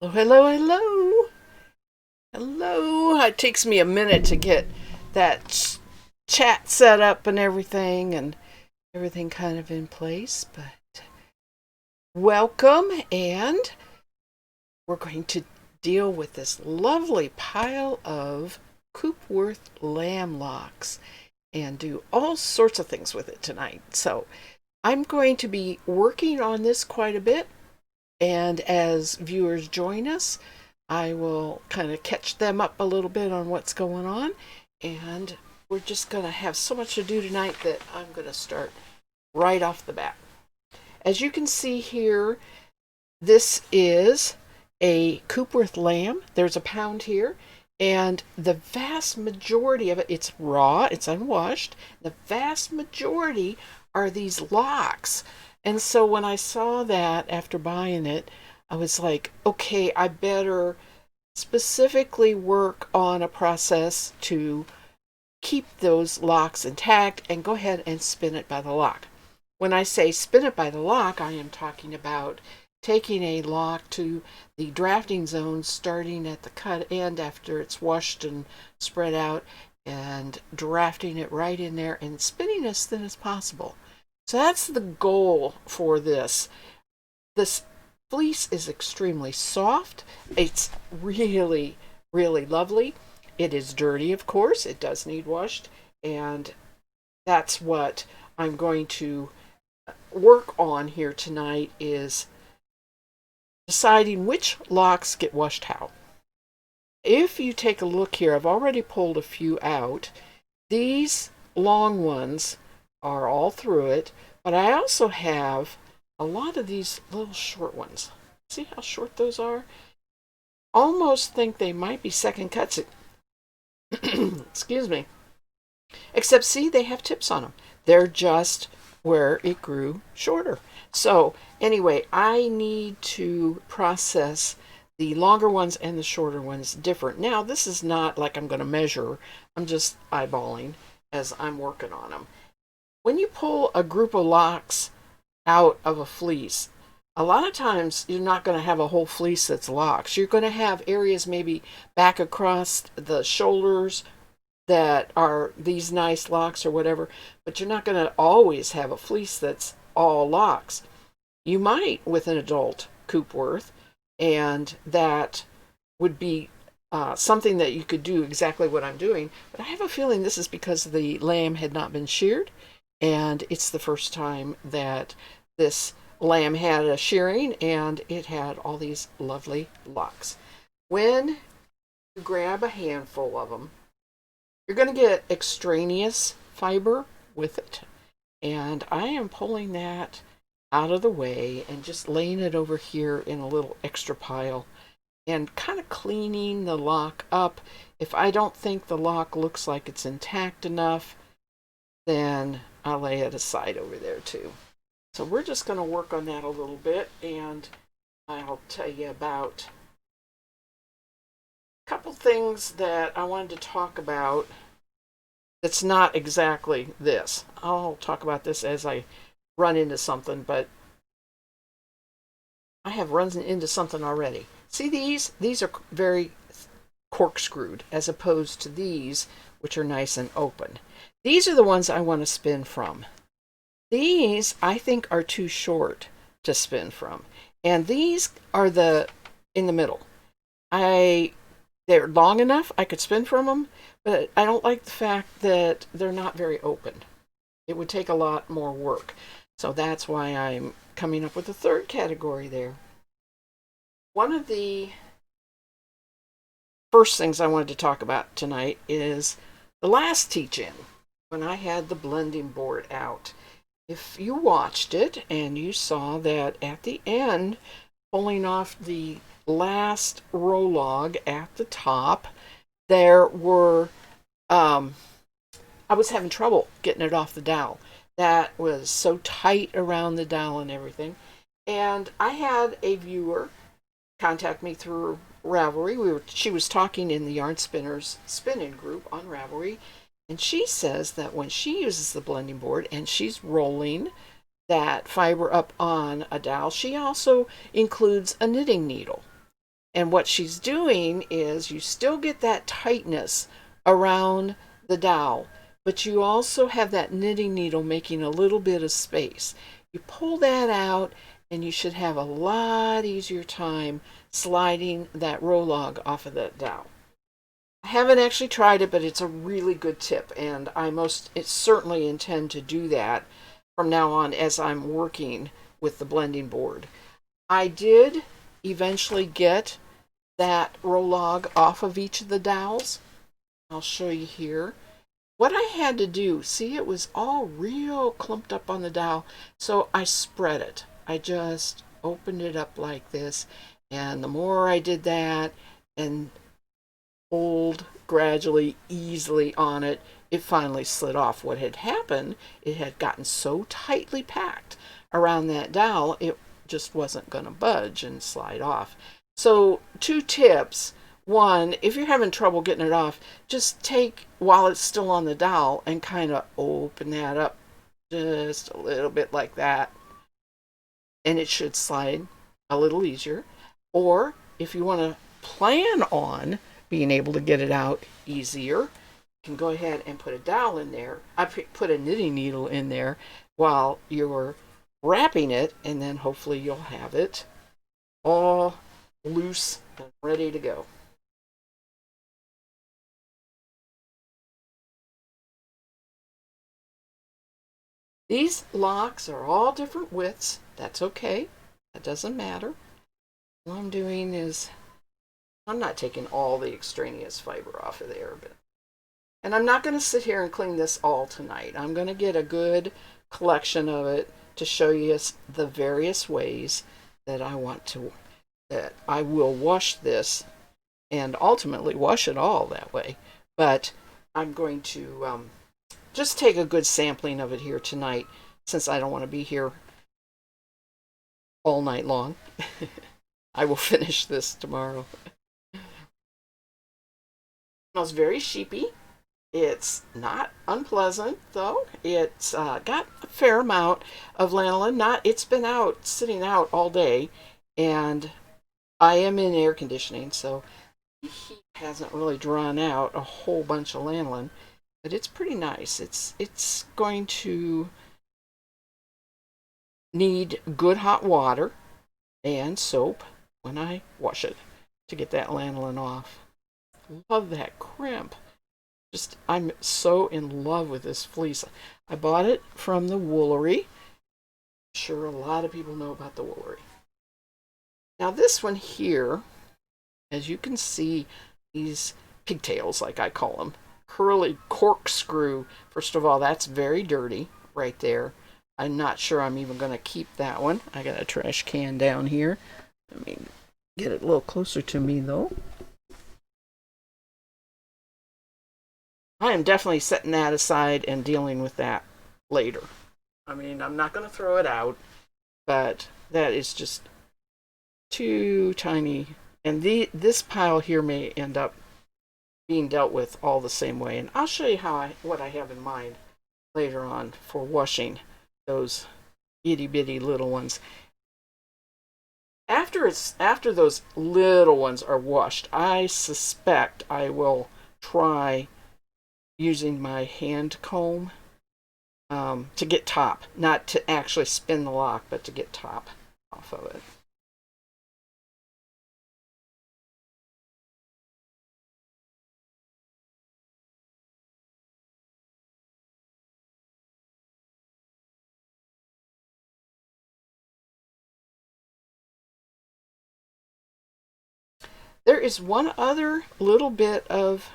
Hello, hello, hello. Hello. It takes me a minute to get that chat set up and everything kind of in place, but welcome, and we're going to deal with this lovely pile of Coopworth lamb locks and do all sorts of things with it tonight. So, I'm going to be working on this quite a bit, and as viewers join us, I will kind of catch them up a little bit on what's going on. And we're just going to have so much to do tonight that I'm going to start right off the bat. As you can see here, this is a Coopworth lamb. There's a pound here. And the vast majority of it, it's raw, it's unwashed. The vast majority are these locks. And so when I saw that after buying it, I was like, okay, I better specifically work on a process to keep those locks intact and go ahead and spin it by the lock. When I say spin it by the lock, I am talking about taking a lock to the drafting zone starting at the cut end after it's washed and spread out, and drafting it right in there and spinning as thin as possible. So that's the goal for this. This fleece is extremely soft. It's really, really lovely. It is dirty, of course. It does need washed. And that's what I'm going to work on here tonight, is deciding which locks get washed how. If you take a look here, I've already pulled a few out. These long ones are all through it, but I also have a lot of these little short ones. See how short those are? Almost think they might be second cuts. Excuse me. Except, see, they have tips on them. They're just where it grew shorter. So, anyway, I need to process the longer ones and the shorter ones different. Now, this is not like I'm going to measure. I'm just eyeballing as I'm working on them. When you pull a group of locks out of a fleece, a lot of times you're not going to have a whole fleece that's locks. You're going to have areas maybe back across the shoulders that are these nice locks or whatever, but you're not going to always have a fleece that's all locks. You might with an adult Coopworth, and that would be something that you could do exactly what I'm doing. But I have a feeling this is because the lamb had not been sheared, and it's the first time that this lamb had a shearing, and it had all these lovely locks. When you grab a handful of them, you're going to get extraneous fiber with it, and I am pulling that out of the way and just laying it over here in a little extra pile and kind of cleaning the lock up. If I don't think the lock looks like it's intact enough, then I'll lay it aside over there too. So we're just going to work on that a little bit, and I'll tell you about a couple things that I wanted to talk about that's not exactly this. I'll talk about this as I run into something, but I have run into something already. See these? These are very corkscrewed as opposed to these, which are nice and open. These are the ones I want to spin from. These, I think, are too short to spin from. And these are in the middle. They're long enough, I could spin from them, but I don't like the fact that they're not very open. It would take a lot more work. So that's why I'm coming up with a third category there. One of the first things I wanted to talk about tonight is the last teach-in, when I had the blending board out. If you watched it and you saw that at the end, pulling off the last row log at the top, there were, I was having trouble getting it off the dowel. That was so tight around the dowel and everything. And I had a viewer contact me through Ravelry. She was talking in the Yarn Spinners spinning group on Ravelry, and she says that when she uses the blending board and she's rolling that fiber up on a dowel, she also includes a knitting needle. And what she's doing is you still get that tightness around the dowel, but you also have that knitting needle making a little bit of space. You pull that out and you should have a lot easier time sliding that row log off of that dowel. I haven't actually tried it, but it's a really good tip, and it certainly intend to do that from now on as I'm working with the blending board. I did eventually get that row log off of each of the dowels. I'll show you here. What I had to do, see, it was all real clumped up on the dowel, so I spread it. I just opened it up like this, and the more I did that and pulled gradually, easily on it, it finally slid off. What had happened, it had gotten so tightly packed around that dowel, it just wasn't going to budge and slide off. So 2 tips. One, if you're having trouble getting it off, just take, while it's still on the dowel, and kind of open that up just a little bit like that, and it should slide a little easier. Or if you want to plan on being able to get it out easier, you can go ahead and put a dowel in there. I put a knitting needle in there while you're wrapping it, and then hopefully you'll have it all loose and ready to go. These locks are all different widths. That's okay. That doesn't matter. What I'm doing is I'm not taking all the extraneous fiber off of there, and I'm not going to sit here and clean this all tonight. I'm going to get a good collection of it to show you the various ways that I will wash this, and ultimately wash it all that way. But I'm going to just take a good sampling of it here tonight, since I don't want to be here all night long. I will finish this tomorrow. It smells very sheepy. It's not unpleasant, though. It's got a fair amount of lanolin. It's been sitting out all day, and I am in air conditioning, so the heat hasn't really drawn out a whole bunch of lanolin, but it's pretty nice. It's going to need good hot water and soap when I wash it to get that lanolin off. Love that crimp. I'm so in love with this fleece. I bought it from the Woolery. I'm sure a lot of people know about the Woolery. Now this one here, as you can see, these pigtails, like I call them, curly corkscrew. First of all, that's very dirty right there. I'm not sure I'm even going to keep that one. I got a trash can down here. Let me get it a little closer to me, though. I am definitely setting that aside and dealing with that later. I mean, I'm not going to throw it out, but that is just too tiny. And this pile here may end up being dealt with all the same way. And I'll show you what I have in mind later on for washing those itty bitty little ones. After those little ones are washed, I suspect I will try using my hand comb to get top, not to actually spin the lock, but to get top off of it. There is one other little bit of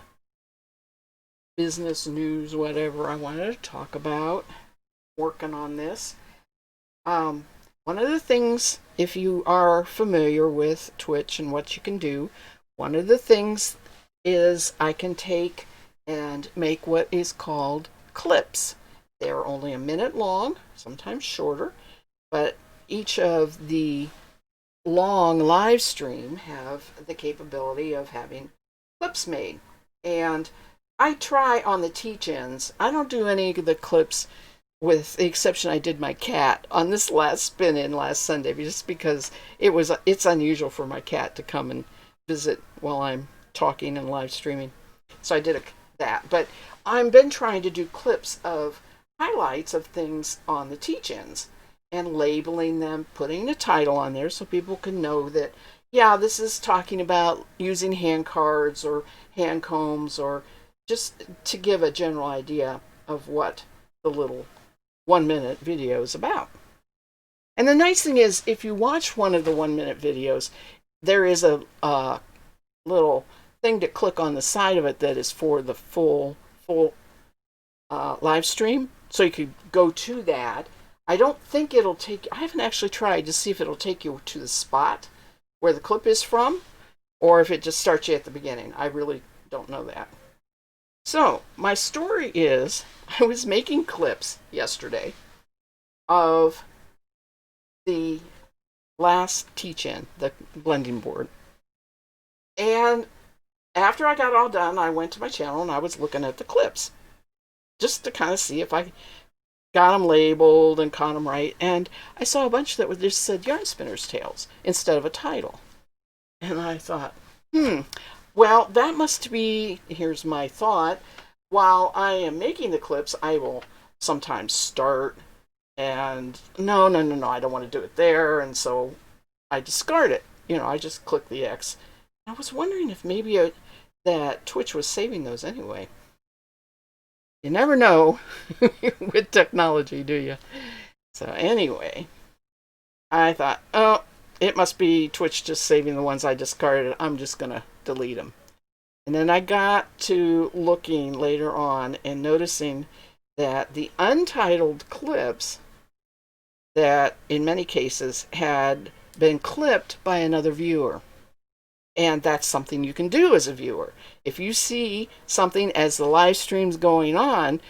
business news, whatever, I wanted to talk about working on this. One of the things, if you are familiar with Twitch and what you can do, one of the things is I can take and make what is called clips. They're only a minute long, sometimes shorter, but each of the long live stream have the capability of having clips made. And I try on the teach-ins. I don't do any of the clips, with the exception I did my cat on this last spin-in last Sunday, just because it's unusual for my cat to come and visit while I'm talking and live streaming. So I did that. But I've been trying to do clips of highlights of things on the teach-ins and labeling them, putting a title on there so people can know that, yeah, this is talking about using hand cards or hand combs, or just to give a general idea of what the little 1 minute video is about. And the nice thing is, if you watch one of the 1 minute videos, there is a little thing to click on the side of it that is for the full live stream. So you could go to that. I don't think it'll take, I haven't actually tried to see if it'll take you to the spot where the clip is from, or if it just starts you at the beginning. I really don't know that. So my story is, I was making clips yesterday of the last teach-in, the blending board. And after I got all done, I went to my channel and I was looking at the clips just to kind of see if I got them labeled and caught them right. And I saw a bunch that just said Yarnspinnerstales instead of a title. And I thought, well, that must be, here's my thought. While I am making the clips, I will sometimes start and no, I don't want to do it there. And so I discard it. I just click the X. I was wondering if maybe that Twitch was saving those anyway. You never know with technology, do you? So anyway, I thought, oh, it must be Twitch just saving the ones I discarded. I'm just going to delete them. And then I got to looking later on and noticing that the untitled clips that in many cases had been clipped by another viewer. And that's something you can do as a viewer. If you see something as the live stream's going on,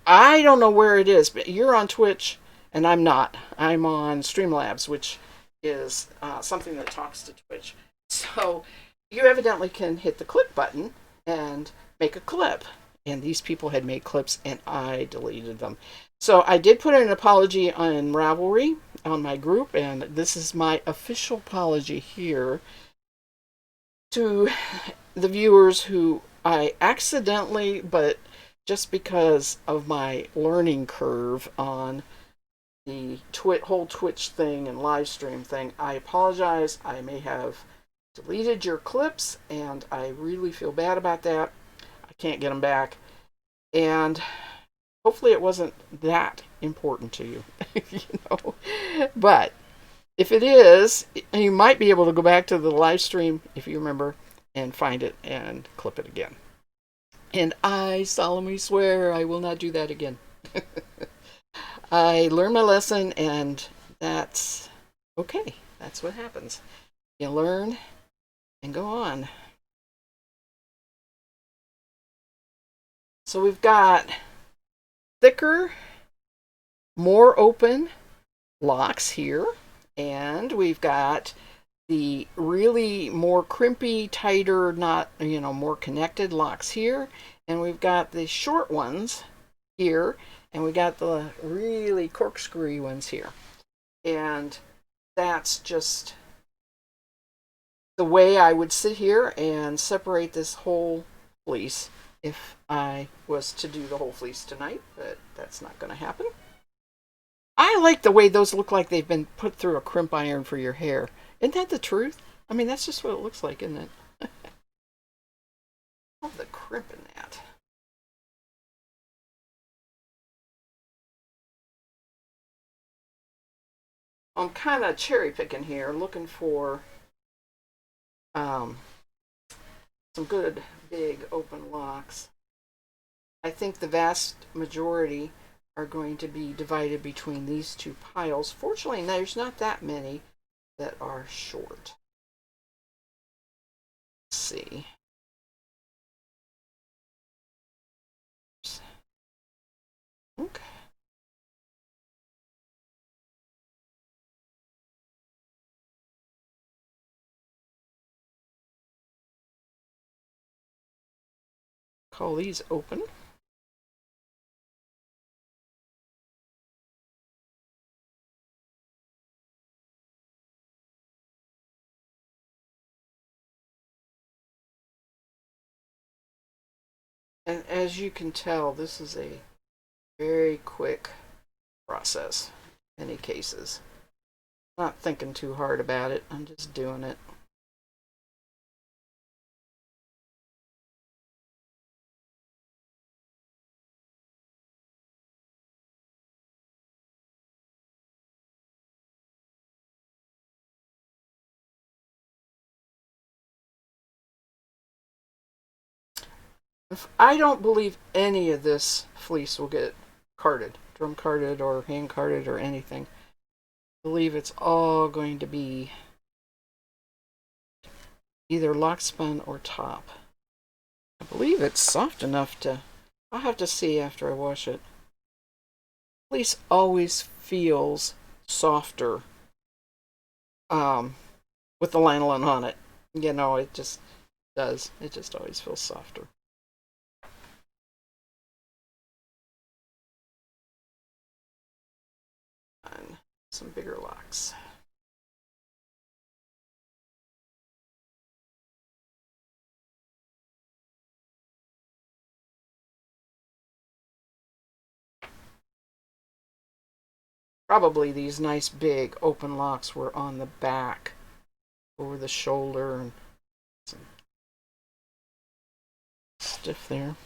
I don't know where it is, but you're on Twitch and I'm not. I'm on Streamlabs, which is something that talks to Twitch. So you evidently can hit the clip button and make a clip. And these people had made clips and I deleted them. So I did put in an apology on Ravelry on my group, and this is my official apology here to the viewers who I accidentally, but just because of my learning curve on the whole Twitch thing and live stream thing, I apologize. I may have deleted your clips, and I really feel bad about that. I can't get them back. And hopefully it wasn't that important to you, But if it is, you might be able to go back to the live stream, if you remember, and find it and clip it again. And I solemnly swear I will not do that again. I learned my lesson, and that's okay. That's what happens. You learn and go on. So we've got thicker, more open locks here, and we've got the really more crimpy, tighter, not, more connected locks here, and we've got the short ones here, and we got the really corkscrewy ones here. And that's just the way I would sit here and separate this whole fleece if I was to do the whole fleece tonight, but that's not going to happen. I like the way those look like they've been put through a crimp iron for your hair. Isn't that the truth? I mean, that's just what it looks like, isn't it? I love the crimp in that. I'm kind of cherry picking here, looking for some good big open locks. I think the vast majority are going to be divided between these two piles. Fortunately, there's not that many that are short. Let's see. Okay. Call these open. And as you can tell, this is a very quick process in many cases. Not thinking too hard about it, I'm just doing it. I don't believe any of this fleece will get carded, drum carded or hand carded or anything. I believe it's all going to be either lock spun or top. I believe it's soft enough to, I'll have to see after I wash it. Fleece always feels softer with the lanolin on it. You know, it just does. It just always feels softer. And some bigger locks. Probably these nice big open locks were on the back, over the shoulder, and some stiff there.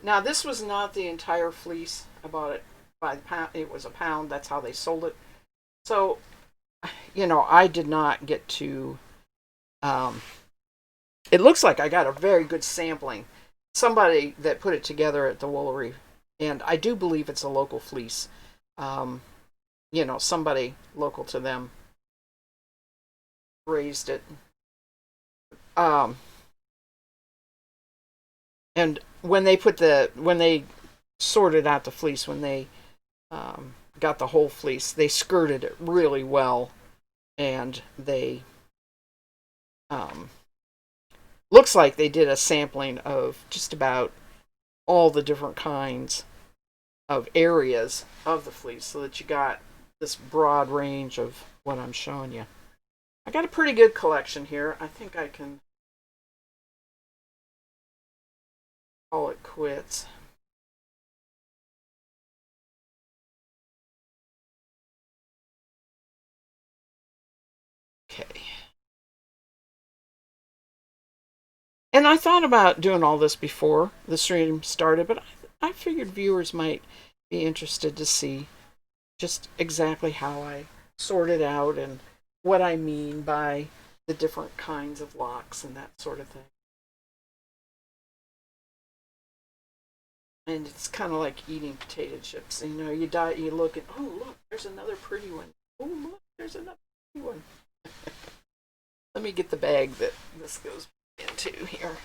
Now this was not the entire fleece. I bought it by the pound. It was a pound. That's how they sold it. So, you know, I did not get to. Um, it looks like I got a very good sampling. Somebody that put it together at the Woolery, and I do believe it's a local fleece. Um, you know, somebody local to them raised it. Um, and when they sorted out the fleece, when they got the whole fleece, they skirted it really well, and they um, looks like they did a sampling of just about all the different kinds of areas of the fleece, so that you got this broad range of what I'm showing you. I got a pretty good collection here. I think I can call it quits. Okay. And I thought about doing all this before the stream started, but I figured viewers might be interested to see just exactly how I sort it out and what I mean by the different kinds of locks and that sort of thing. And it's kind of like eating potato chips. You know, you look and, oh, look, there's another pretty one. Oh, look, there's another pretty one. Let me get the bag that this goes into here,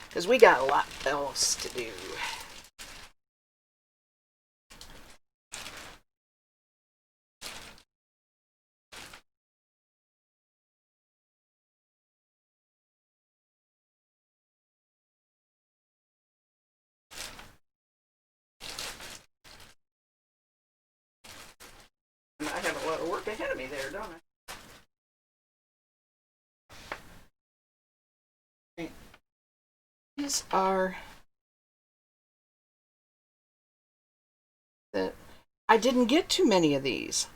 because we got a lot else to do. And I have a lot of work ahead of me there, don't I? These are that I didn't get too many of these.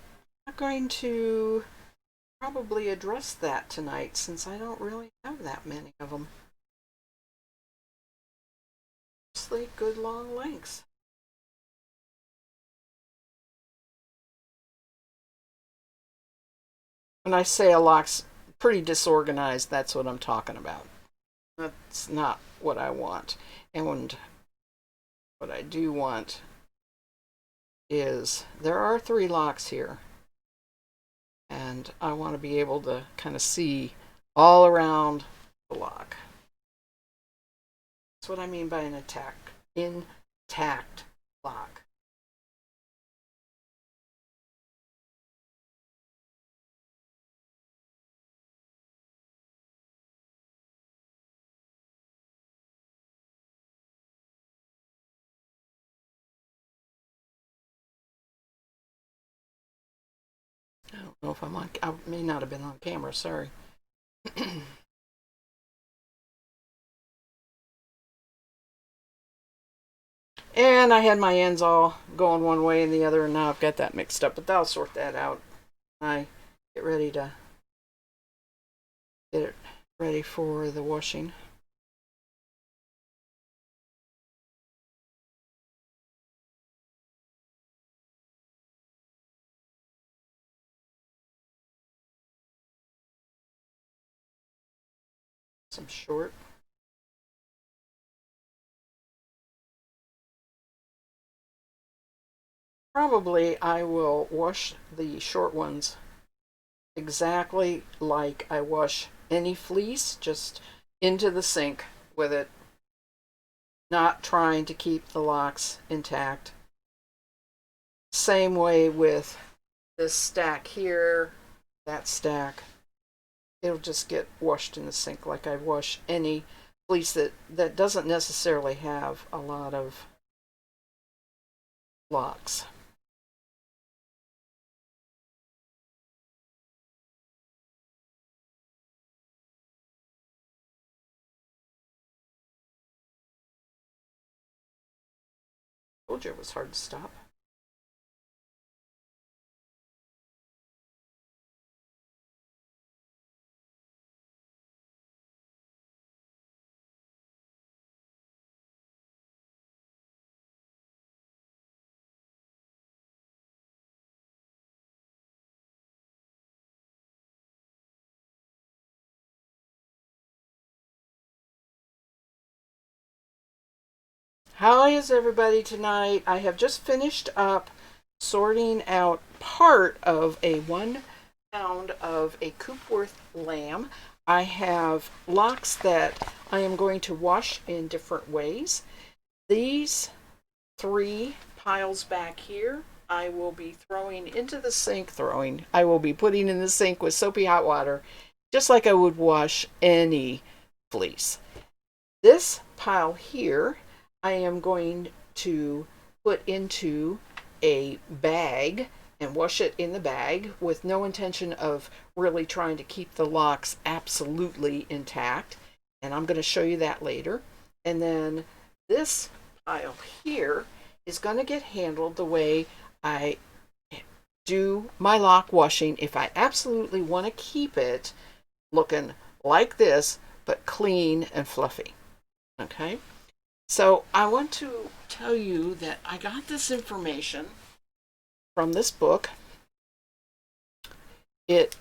I'm going to probably address that tonight, since I don't really have that many of them. Mostly good long lengths. When I say a lock's pretty disorganized, that's what I'm talking about. That's not what I want. And what I do want is there are 3 locks here, and I want to be able to kind of see all around the lock. That's what I mean by an intact lock. know if I'm on, I may not have been on camera, sorry. And I had my ends all going one way and the other, and now I've got that mixed up, but I'll sort that out. I get ready to get it ready for the washing. Some short. Probably I will wash the short ones exactly like I wash any fleece, just into the sink with it, not trying to keep the locks intact. Same way with this stack here, that stack. It'll just get washed in the sink like I wash any fleece that doesn't necessarily have a lot of locks. Told you it was hard to stop. How is everybody tonight? I have just finished up sorting out part of a 1 pound of a Coopworth lamb. I have locks that I am going to wash in different ways. These 3 piles back here, I will be throwing into the sink, I will be putting in the sink with soapy hot water, just like I would wash any fleece. This pile here, I am going to put into a bag and wash it in the bag with no intention of really trying to keep the locks absolutely intact. And I'm going to show you that later. And then this pile here is going to get handled the way I do my lock washing if I absolutely want to keep it looking like this, but clean and fluffy. Okay? So I want to tell you that I got this information from this book. It's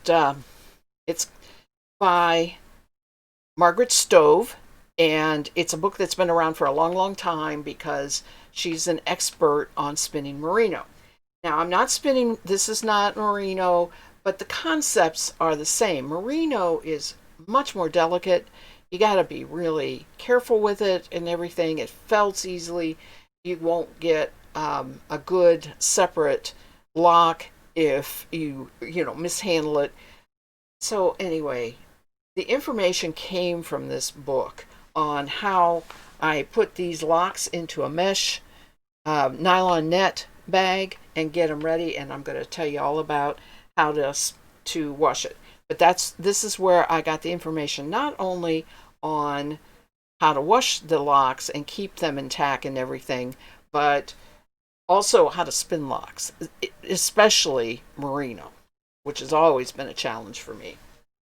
by Margaret Stove, and it's a book that's been around for a long, long time because she's an expert on spinning merino. Now, I'm not spinning, this is not merino, but the concepts are the same. Merino is much more delicate. You got to be really careful with it and everything. It felts easily. You won't get a good separate lock if you mishandle it. So anyway, the information came from this book on how I put these locks into a mesh nylon net bag and get them ready, and I'm going to tell you all about how to wash it. But this is where I got the information, not only on how to wash the locks and keep them intact and everything, but also how to spin locks, especially merino, which has always been a challenge for me.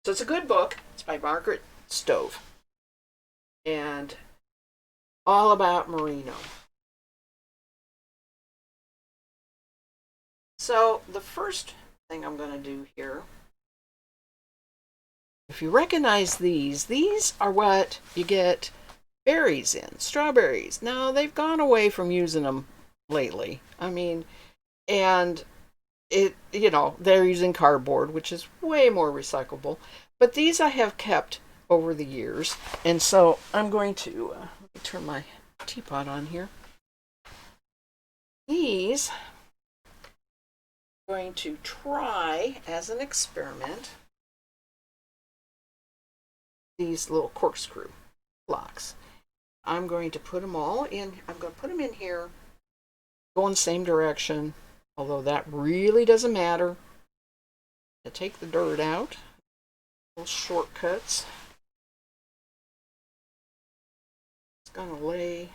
So it's a good book. It's by Margaret Stove and all about merino. So the first thing I'm going to do here, if you recognize these are what you get berries in, strawberries. Now they've gone away from using them lately. I mean, and they're using cardboard, which is way more recyclable. But these I have kept over the years, and so I'm going to let me turn my teapot on here. These I'm going to try as an experiment these little corkscrew locks. I'm going to put them all in. I'm going to put them in here, go in the same direction, although that really doesn't matter. to take the dirt out. Little shortcuts. It's going to lay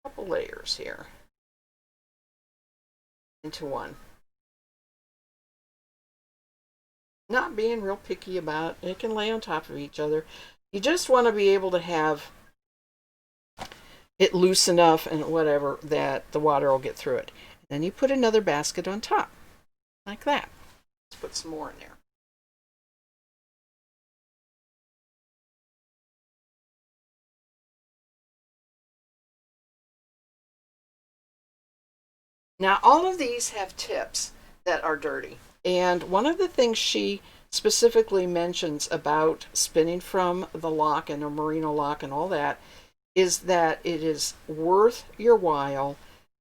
a couple layers here into one. Not being real picky about it. It can lay on top of each other. You just want to be able to have it loose enough and whatever that the water will get through it. And then you put another basket on top, like that. Let's put some more in there. Now, all of these have tips that are dirty. And one of the things she specifically mentions about spinning from the lock and a merino lock and all that is that it is worth your while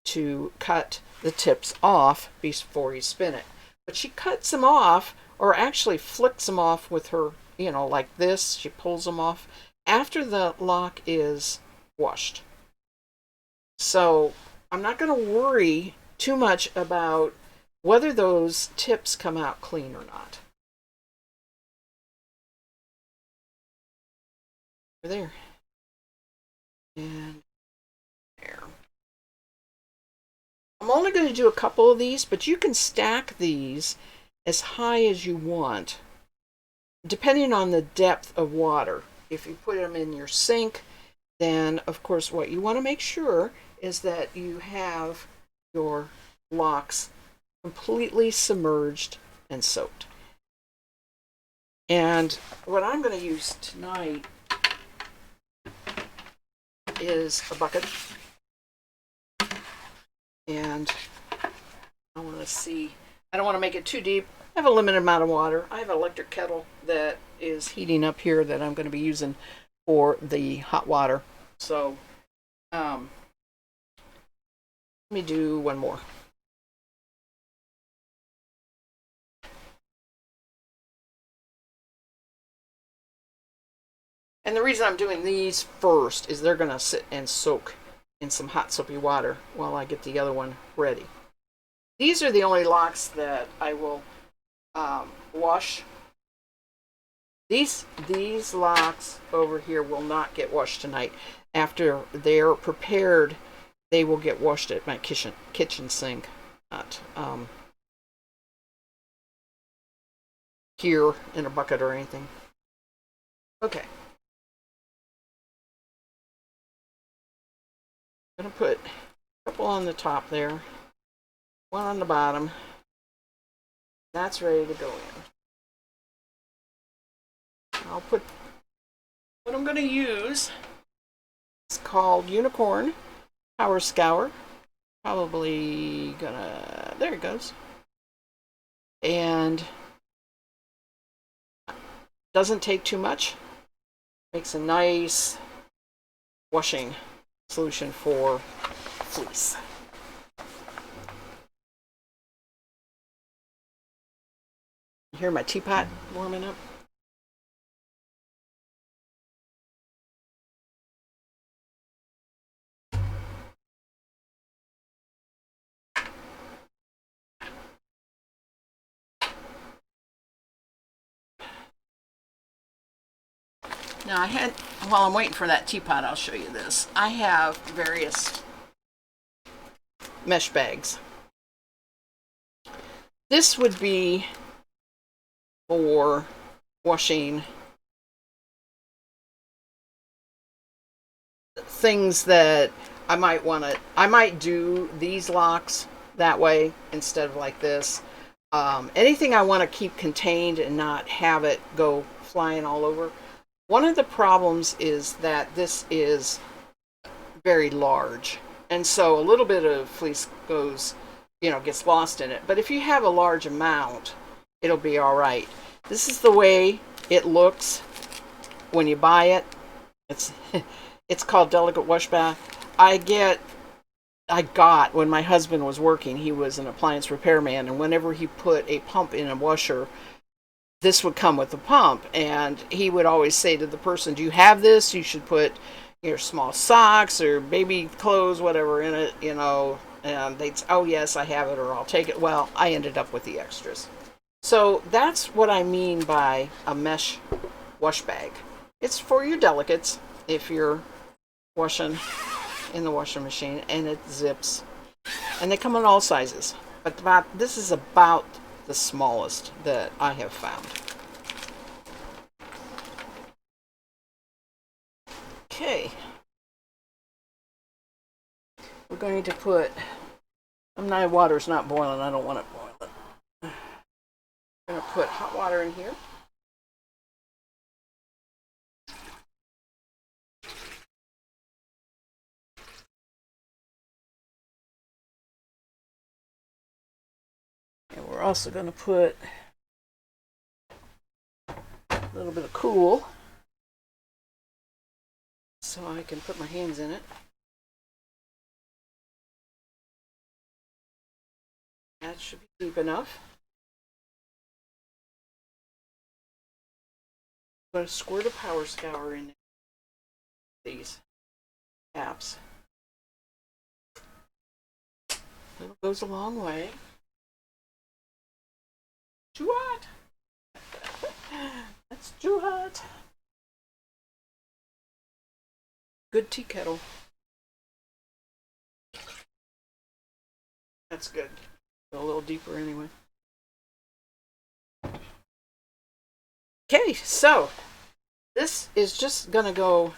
to cut the tips off before you spin it. But she cuts them off, or actually flicks them off with her, like this. She pulls them off after the lock is washed. So I'm not going to worry too much about whether those tips come out clean or not. There. And there. I'm only going to do a couple of these, but you can stack these as high as you want, depending on the depth of water. If you put them in your sink, then of course what you want to make sure is that you have your locks completely submerged and soaked. And what I'm going to use tonight is a bucket. And I want to see, I don't want to make it too deep. I have a limited amount of water. I have an electric kettle that is heating up here that I'm going to be using for the hot water. So let me do one more. And the reason I'm doing these first is they're going to sit and soak in some hot soapy water while I get the other one ready. These are the only locks that I will wash. These locks over here will not get washed tonight. After they're prepared, they will get washed at my kitchen sink, not here in a bucket or anything. Okay. I'm going to put a couple on the top there, one on the bottom. That's ready to go in. I'll put what I'm going to use. It's called Unicorn Power Scour. Probably gonna, there it goes. And doesn't take too much. Makes a nice washing solution for fleece. You hear my teapot warming up? Now while I'm waiting for that teapot, I'll show you this. I have various mesh bags. This would be for washing things that I might do these locks that way instead of like this. Anything I want to keep contained and not have it go flying all over. One of the problems is that this is very large, and so a little bit of fleece gets lost in it. But if you have a large amount, it'll be all right. This is the way it looks when you buy it. It's called Delicate Wash Bath. I got when my husband was working. He was an appliance repairman, and whenever he put a pump in a washer, this would come with the pump, and he would always say to the person, do you have this? You should put your small socks or baby clothes, whatever, in it, And they'd say, oh yes, I have it, or I'll take it. Well, I ended up with the extras. So that's what I mean by a mesh wash bag. It's for your delicates if you're washing in the washing machine, and it zips. And they come in all sizes. But this is about the smallest that I have found. Okay. We're going to put, my water's not boiling, I don't want it boiling. I'm going to put hot water in here. And we're also going to put a little bit of cool so I can put my hands in it. That should be deep enough. I'm going to squirt a power scour in these caps. It goes a long way. Too hot. That's too hot. Good tea kettle. That's good. Go a little deeper anyway. Okay, so this is just going to go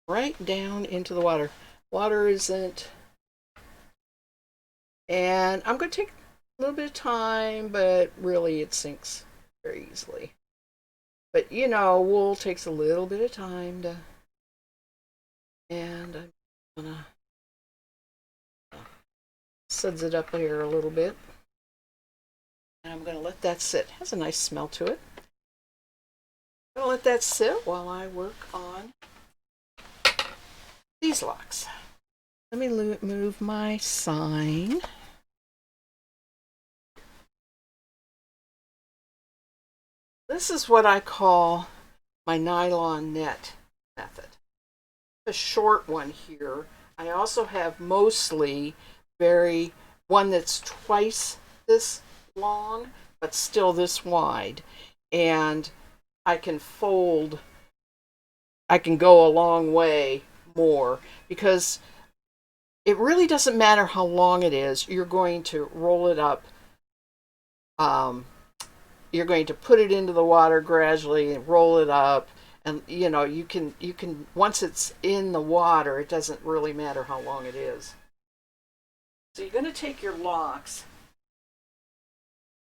right down into the water. Water isn't... And I'm going to take a little bit of time, but really it sinks very easily. But you know, wool takes a little bit of time to... And I'm going to suds it up here a little bit. And I'm going to let that sit. It has a nice smell to it. I'm going to let that sit while I work on these locks. Let me move my sign. This is what I call my nylon net method. A short one here. I also have mostly one that's twice this long, but still this wide. And I can go a long way more because it really doesn't matter how long it is. You're going to roll it up. You're going to put it into the water gradually and roll it up. And you know, you can once it's in the water, it doesn't really matter how long it is. So you're going to take your locks,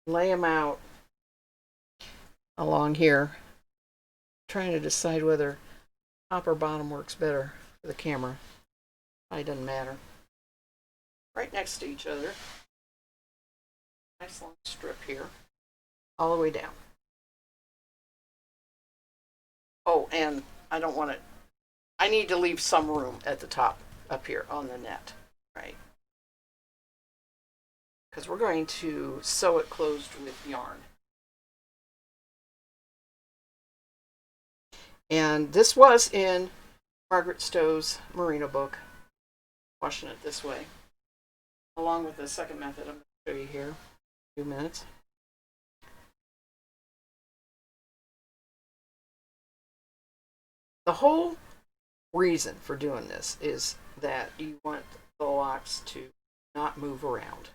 lay them out along here. I'm trying to decide whether top or bottom works better for the camera. It doesn't matter. Right next to each other. Nice long strip here, all the way down. Oh, and I don't want it. I need to leave some room at the top up here on the net, right? Because we're going to sew it closed with yarn. And this was in Margaret Stowe's Merino book, washing it this way, along with the second method I'm going to show you here in a few minutes. The whole reason for doing this is that you want the locks to not move around.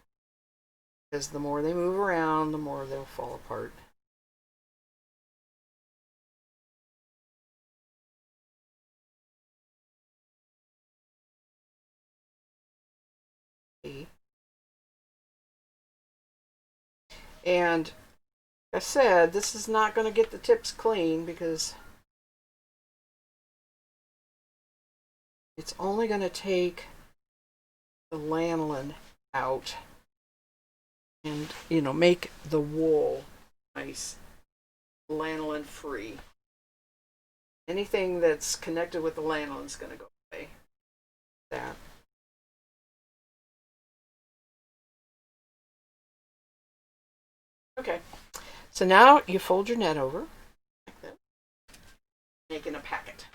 Because the more they move around, the more they'll fall apart. And like I said, this is not going to get the tips clean because it's only going to take the lanolin out and, you know, make the wool nice lanolin free. Anything that's connected with the lanolin is going to go away. That. Okay, so now you fold your net over like that, making a packet.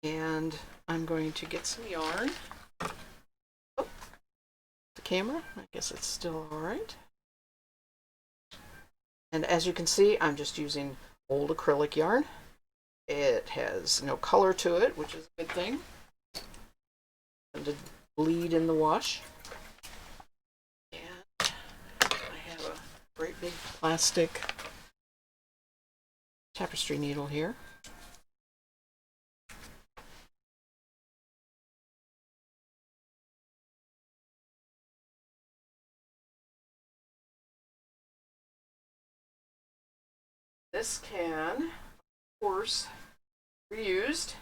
And I'm going to get some yarn. Oh, camera. I guess it's still all right. And as you can see, I'm just using old acrylic yarn. It has no color to it, which is a good thing. And to bleed in the wash. And I have a great big plastic tapestry needle here. This can, of course, be reused.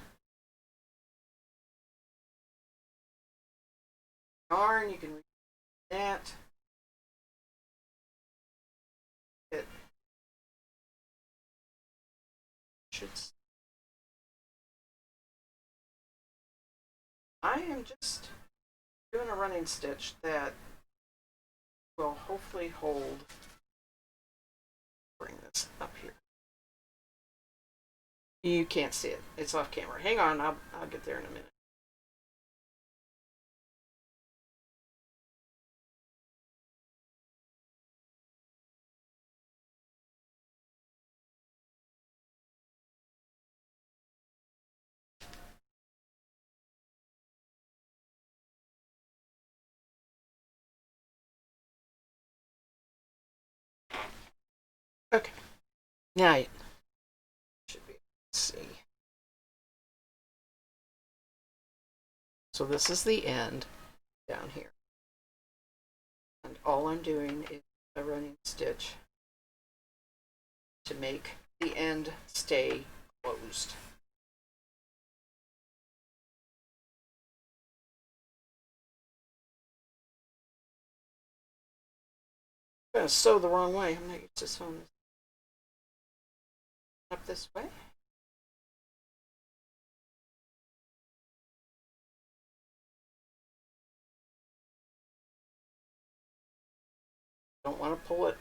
Yarn, you can reuse that. It should. I am just doing a running stitch that will hopefully hold. Bring this up here. You can't see it. It's off camera. Hang on, I'll get there in a minute. Okay. Now you should be able to see. So this is the end down here. And all I'm doing is a running stitch to make the end stay closed. I'm going to sew the wrong way. I'm not used to sewing this up this way. Don't want to pull it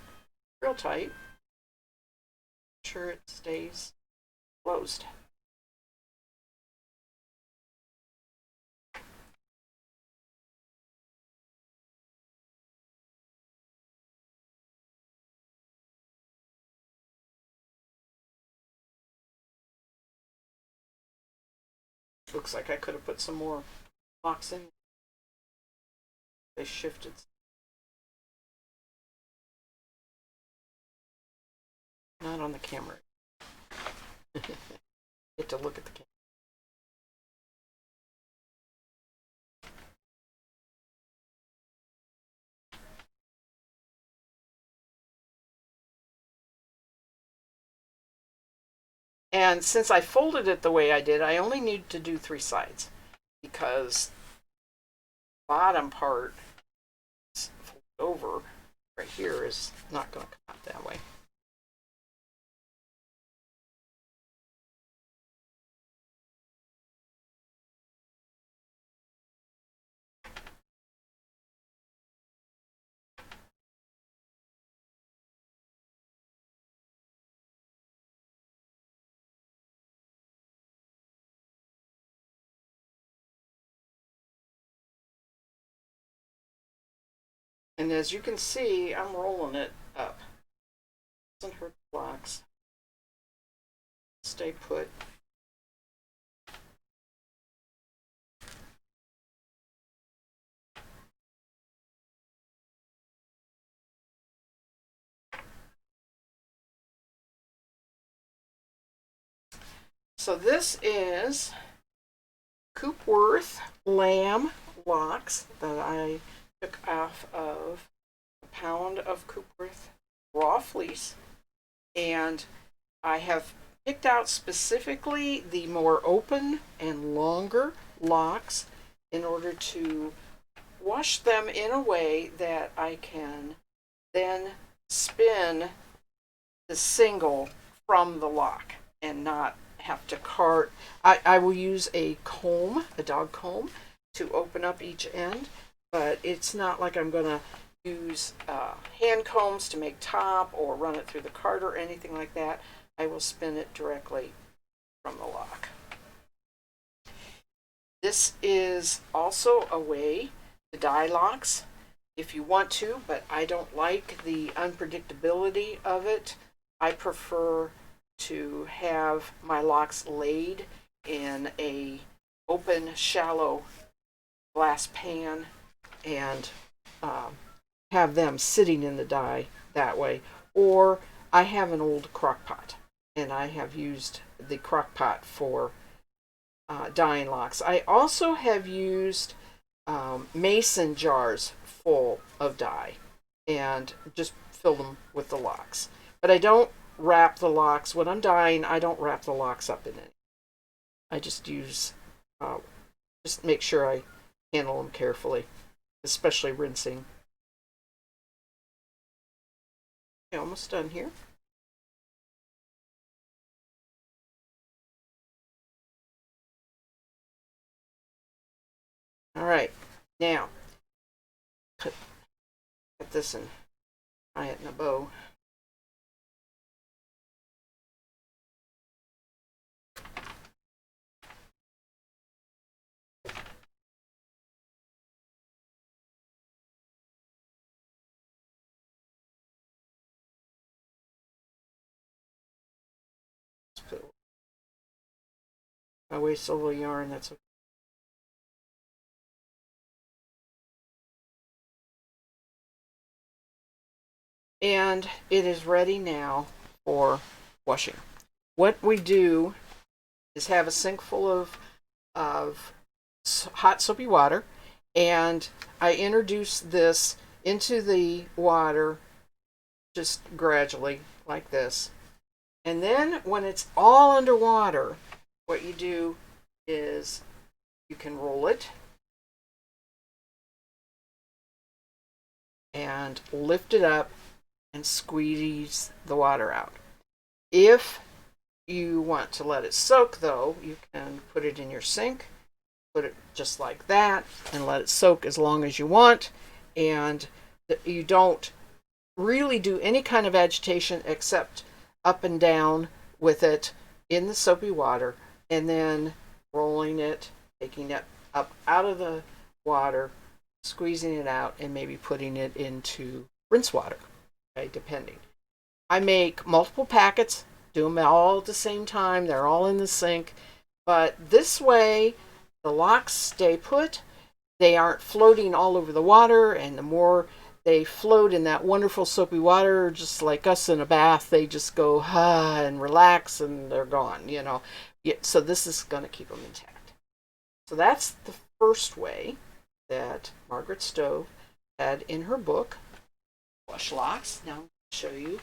real tight. Make sure it stays closed. Looks like I could have put some more locks in. They shifted. Not on the camera. Get to look at the camera. And since I folded it the way I did, I only need to do 3 sides because the bottom part folded over right here is not going to come out that way. And as you can see, I'm rolling it up. Doesn't hurt the blocks. Stay put. So this is Coopworth lamb locks that I took off of a pound of Coopworth raw fleece, and I have picked out specifically the more open and longer locks in order to wash them in a way that I can then spin the single from the lock and not have to cart. I will use a comb, a dog comb, to open up each end, but it's not like I'm going to use hand combs to make top or run it through the cart or anything like that. I will spin it directly from the lock. This is also a way to dye locks. if you want to, but I don't like the unpredictability of it. I prefer to have my locks laid in a open, shallow glass pan and um, have them sitting in the dye that way. Or I have an old crock pot, and I have used the crock pot for dyeing locks. I also have used mason jars full of dye and just fill them with the locks. But I don't wrap the locks. When I'm dyeing, I don't wrap the locks up in it. I just use, just make sure I handle them carefully, especially rinsing. Okay, almost done here. All right, now put this and tie it in a bow. If I waste a little yarn, that's okay. And it is ready now for washing. What we do is have a sink full of hot soapy water, and I introduce this into the water just gradually like this. And then when it's all underwater, what you do is you can roll it and lift it up and squeeze the water out. If you want to let it soak, though, you can put it in your sink, put it just like that, and let it soak as long as you want. And you don't really do any kind of agitation except up and down with it in the soapy water, and then rolling it, taking it up out of the water, squeezing it out, and maybe putting it into rinse water, okay, depending. I make multiple packets, do them all at the same time. They're all in the sink. But this way, the locks stay put. They aren't floating all over the water. And the more they float in that wonderful soapy water, just like us in a bath, they just go, and relax, and they're gone, you know. Yeah, so this is going to keep them intact. So that's the first way that Margaret Stove had in her book, Wash Locks. Now I'm going to show you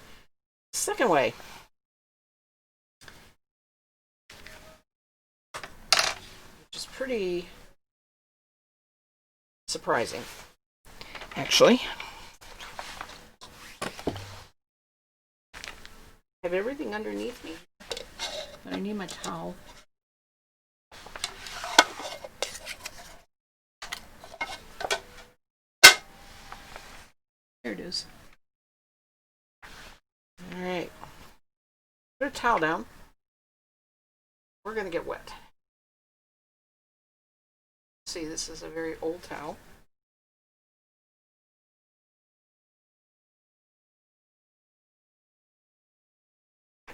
the second way. Which is pretty surprising, actually. I have everything underneath me. I need my towel. There it is. All right. Put a towel down. We're going to get wet. See, this is a very old towel.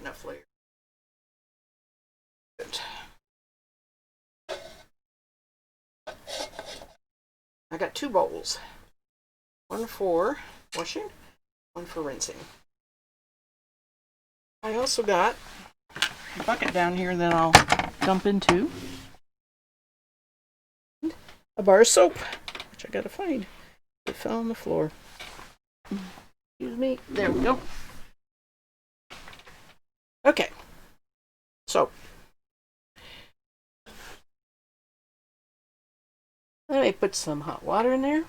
Enough layer. Good. I got 2 bowls. One for washing, one for rinsing. I also got a bucket down here that I'll dump into. A bar of soap, which I gotta find. It fell on the floor. Excuse me. There we go. Okay. So, let me put some hot water in there.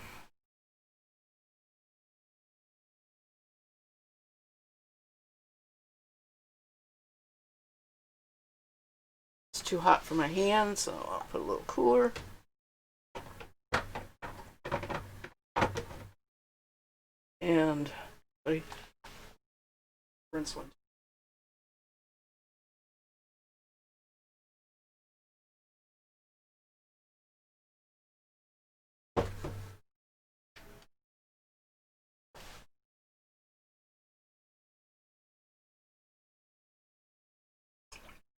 It's too hot for my hands, so I'll put a little cooler. And rinse one.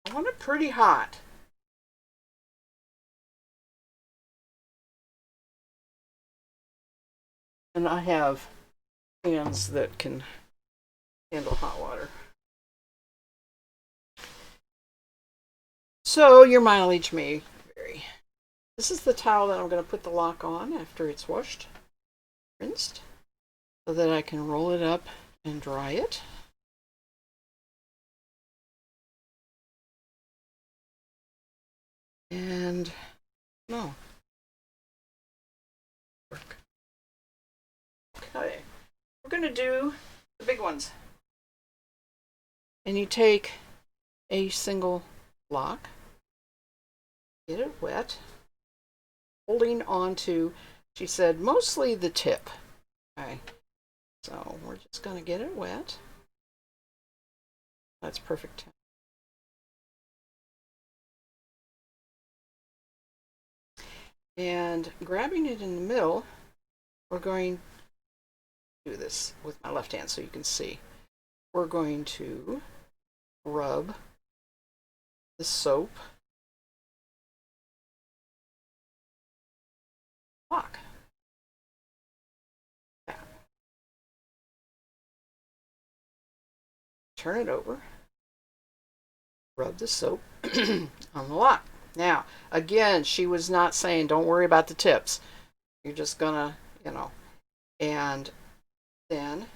I want it pretty hot. And I have pans that can handle hot water. So your mileage may vary. This is the towel that I'm going to put the lock on after it's washed, rinsed, so that I can roll it up and dry it. And no. Okay. We're going to do the big ones. And you take a single lock, get it wet, holding on to, she said, mostly the tip. Okay. So we're just going to get it wet. That's perfect. And grabbing it in the middle, we're going to do this with my left hand so you can see. We're going to rub the soap lock. Turn it over, rub the soap on the lock. Now, again, she was not saying don't worry about the tips. You're just gonna, and then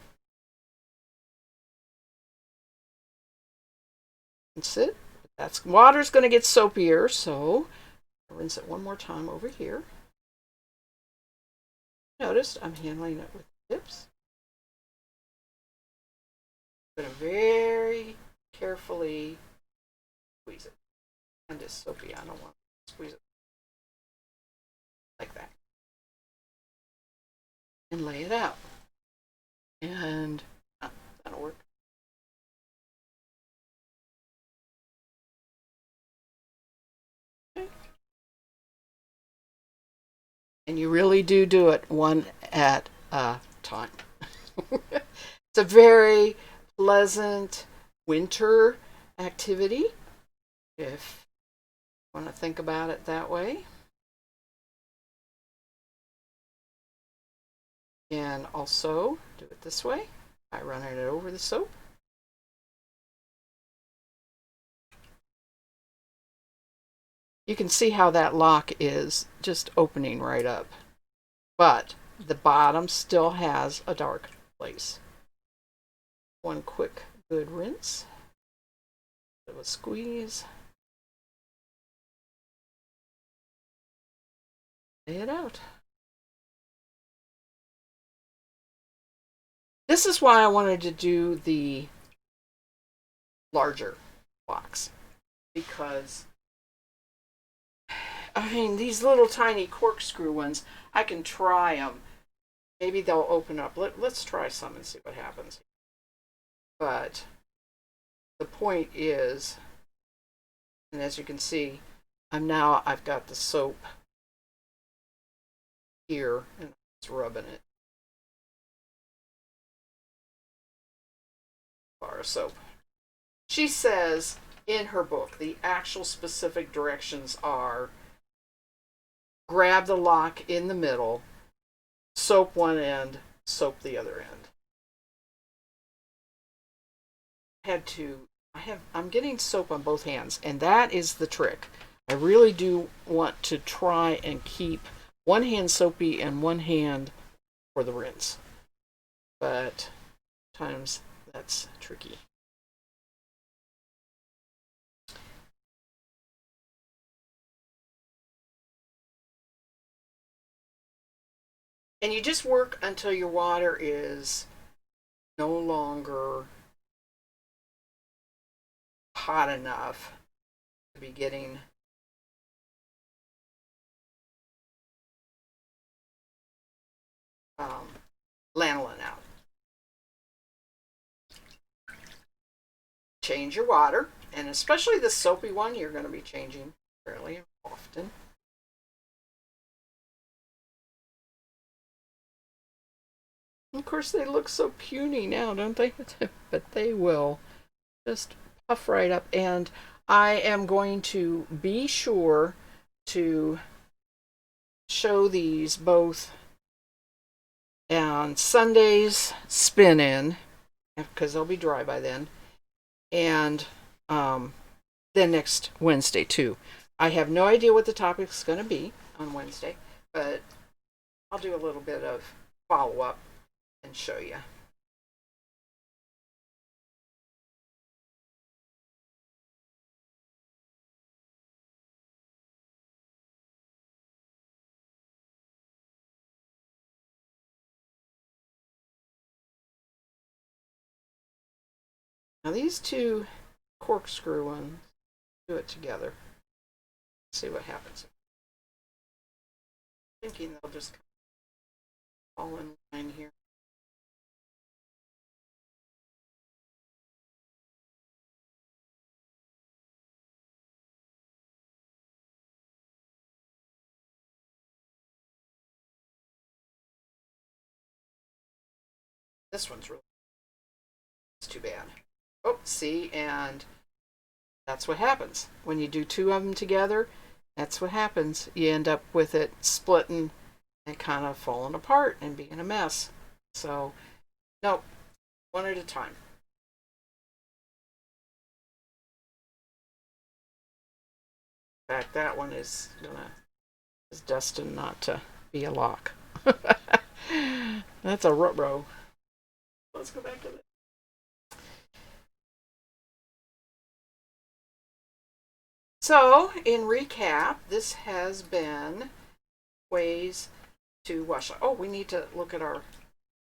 rinse it. That's water's gonna get soapier, so rinse it one more time over here. Notice I'm handling it with the tips. I'm going to very carefully squeeze it. And it's soapy. I don't want to squeeze it like that. And lay it out. And that'll work. Okay. And you really do it one at a time. It's a very pleasant winter activity, if you want to think about it that way. And also do it this way by running it over the soap. You can see how that lock is just opening right up, but the bottom still has a dark place. One quick good rinse, bit of a squeeze, lay it out. This is why I wanted to do the larger blocks, because I mean, these little tiny corkscrew ones, I can try them. Maybe they'll open up. Let's try some and see what happens. But the point is, and as you can see, I've got the soap here and it's rubbing it. Bar of soap. She says in her book, the actual specific directions are grab the lock in the middle, soap one end, soap the other end. I'm getting soap on both hands, and that is the trick. I really do want to try and keep one hand soapy and one hand for the rinse. But sometimes that's tricky. And you just work until your water is no longer hot enough to be getting lanolin out. Change your water, and especially the soapy one, you're going to be changing fairly often. Of course, they look so puny now, don't they? But they will just puff right up. And I am going to be sure to show these both on Sunday's spin in because they'll be dry by then, and then next Wednesday too. I have no idea what the topic's going to be on Wednesday, but I'll do a little bit of follow up and show you. Now these two corkscrew ones, do it together. See what happens. I'm thinking they'll just fall in line here. This one's really, it's too bad. Oh, see, and that's what happens when you do two of them together. That's what happens. You end up with it splitting and kind of falling apart and being a mess. So, no, one at a time. In fact, that one is destined not to be a lock. That's a row. Let's go back to this. So, in recap, this has been ways to wash. Oh, we need to look at our.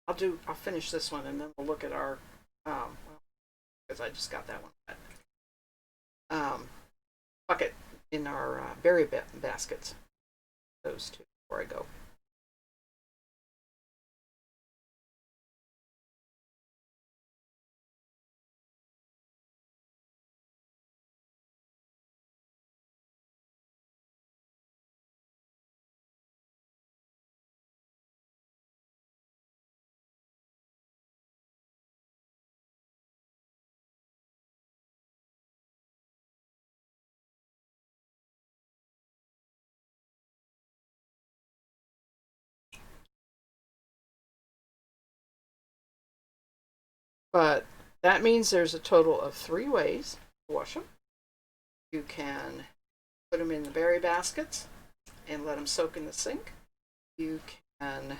I'll finish this one and then we'll look at our. Because I just got that one wet. Bucket in our berry baskets. Those two before I go. But that means there's a total of 3 ways to wash them. You can put them in the berry baskets and let them soak in the sink. You can.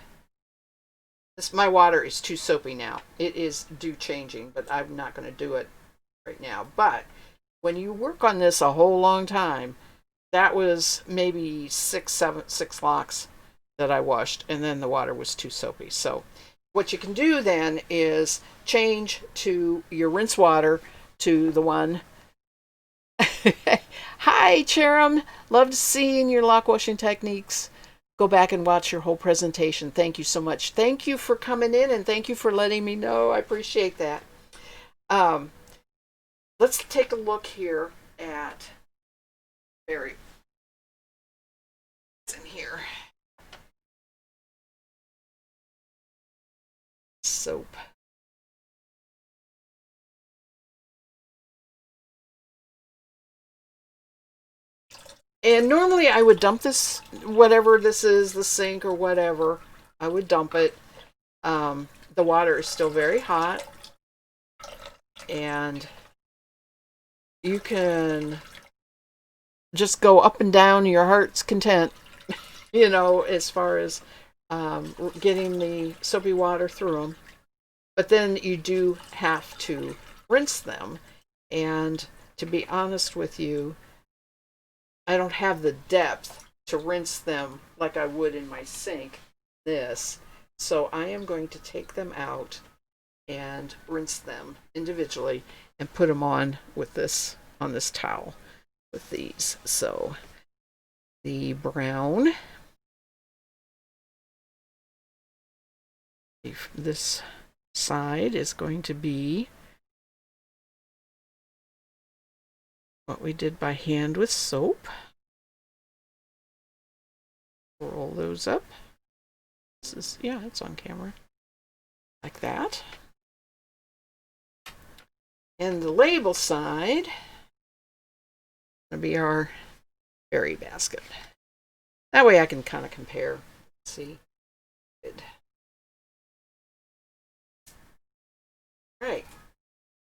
My water is too soapy now. It is due changing, but I'm not going to do it right now. But when you work on this a whole long time, that was maybe 6 locks that I washed, and then the water was too soapy. So what you can do then is change to your rinse water to the one. Hi, Cherim. Love to see your lock washing techniques. Go back and watch your whole presentation. Thank you so much. Thank you for coming in and thank you for letting me know. I appreciate that. Let's take a look here at Barry. It's in here. Soap. And normally I would dump this, whatever this is, the sink or whatever, I would dump it. The water is still very hot. And you can just go up and down your heart's content, as far as getting the soapy water through them. But then you do have to rinse them. And to be honest with you, I don't have the depth to rinse them like I would in my sink. So I am going to take them out and rinse them individually and put them on this towel with these. So the brown, this side is going to be what we did by hand with soap. Roll those up. It's on camera. Like that. And the label side Gonna be our berry basket. That way I can kind of compare. See? Good. All right.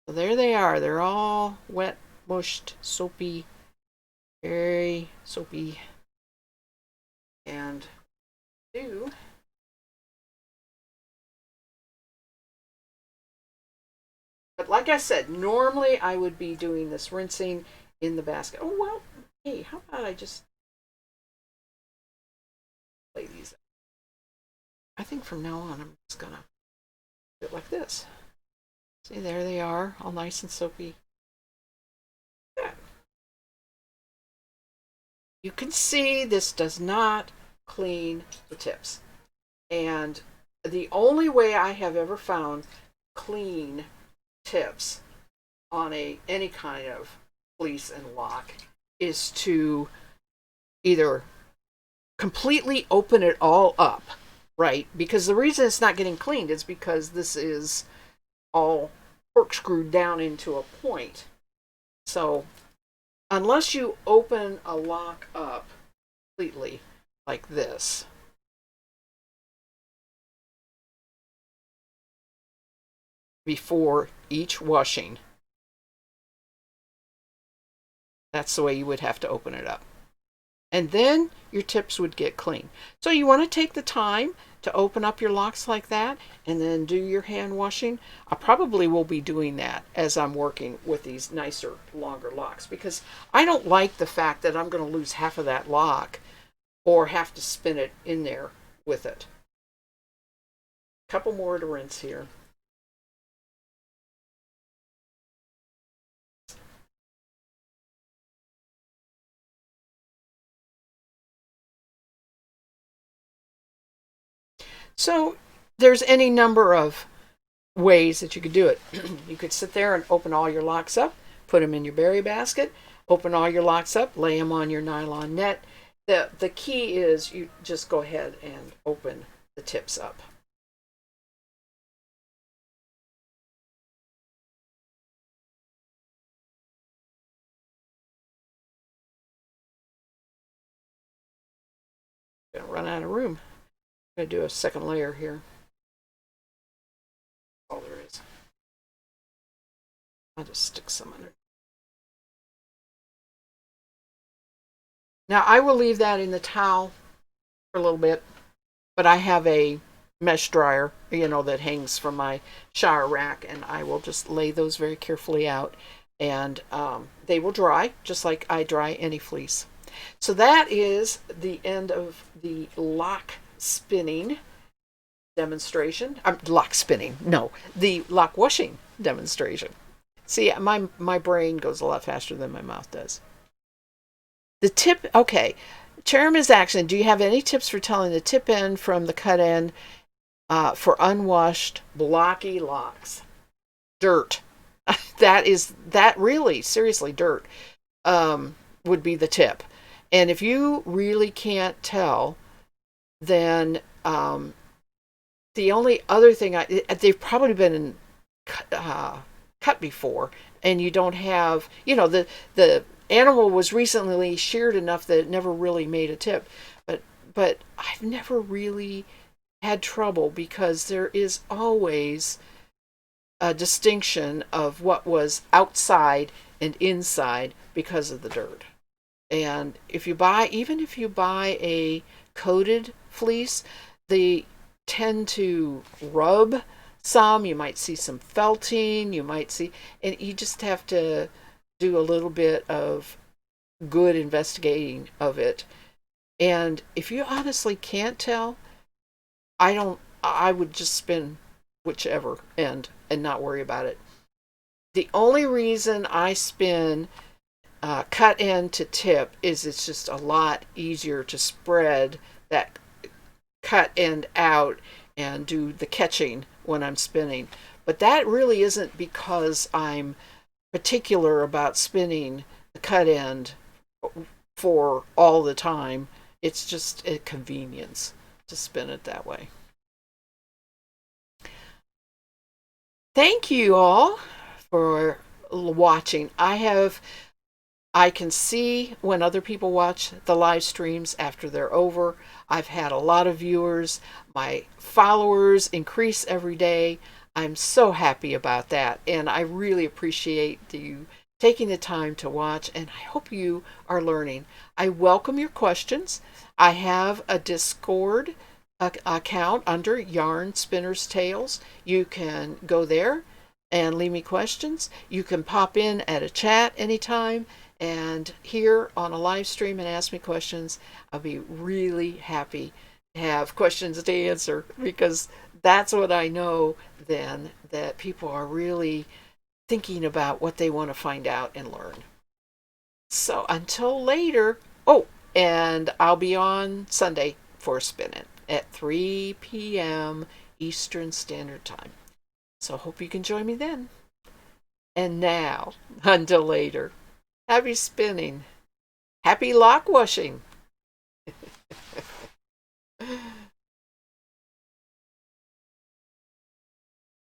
So there they are. They're all wet, mushed, soapy, very soapy. And do but like I said, normally I would be doing this rinsing in the basket. Oh well, hey, how about I just play these? I think from now on I'm just gonna do it like this. See, there they are, all nice and soapy. Yeah. You can see this does not clean the tips. And the only way I have ever found clean tips on any kind of fleece and lock is to either completely open it all up, right? Because the reason it's not getting cleaned is because this is all corkscrewed down into a point. So unless you open a lock up completely like this, before each washing, that's the way you would have to open it up. And then your tips would get clean. So you want to take the time to open up your locks like that and then do your hand washing. I probably will be doing that as I'm working with these nicer, longer locks, because I don't like the fact that I'm going to lose half of that lock or have to spin it in there with it. A couple more to rinse here. So there's any number of ways that you could do it. You could sit there and open all your locks up, put them in your berry basket, open all your locks up, lay them on your nylon net. The key is you just go ahead and open the tips up. Gonna run out of room. I'm gonna do a second layer here. All there is. I'll just stick some under. Now I will leave that in the towel for a little bit, but I have a mesh dryer, that hangs from my shower rack, and I will just lay those very carefully out, and they will dry just like I dry any fleece. So that is the end of the lock spinning demonstration. Lock spinning, no, the lock washing demonstration. See, my brain goes a lot faster than my mouth does. The tip, okay. Cherami's action. Do you have any tips for telling the tip end from the cut end for unwashed blocky locks? Dirt. that really seriously dirt would be the tip. And if you really can't tell, then the only other thing they've probably been cut before, and you don't have the animal was recently sheared enough that it never really made a tip, but I've never really had trouble because there is always a distinction of what was outside and inside because of the dirt. And even if you buy a coated fleece, they tend to rub some. You might see some felting, and you just have to do a little bit of good investigating of it. And if you honestly can't tell, I would just spin whichever end and not worry about it. The only reason I spin cut end to tip is it's just a lot easier to spread that cut end out and do the catching when I'm spinning. But that really isn't because I'm particular about spinning the cut end for all the time. It's just a convenience to spin it that way. Thank you all for watching. I have I can see when other people watch the live streams after they're over. I've had a lot of viewers. My followers increase every day. I'm so happy about that. And I really appreciate you taking the time to watch. And I hope you are learning. I welcome your questions. I have a Discord account under Yarn Spinners Tales. You can go there and leave me questions. You can pop in at a chat anytime and here on a live stream and ask me questions. I'll be really happy to have questions to answer because that's what I know then, that people are really thinking about what they want to find out and learn. So until later, oh, and I'll be on Sunday for spinning at 3 p.m. Eastern Standard Time. So hope you can join me then. And now, until later, happy spinning. Happy lock washing.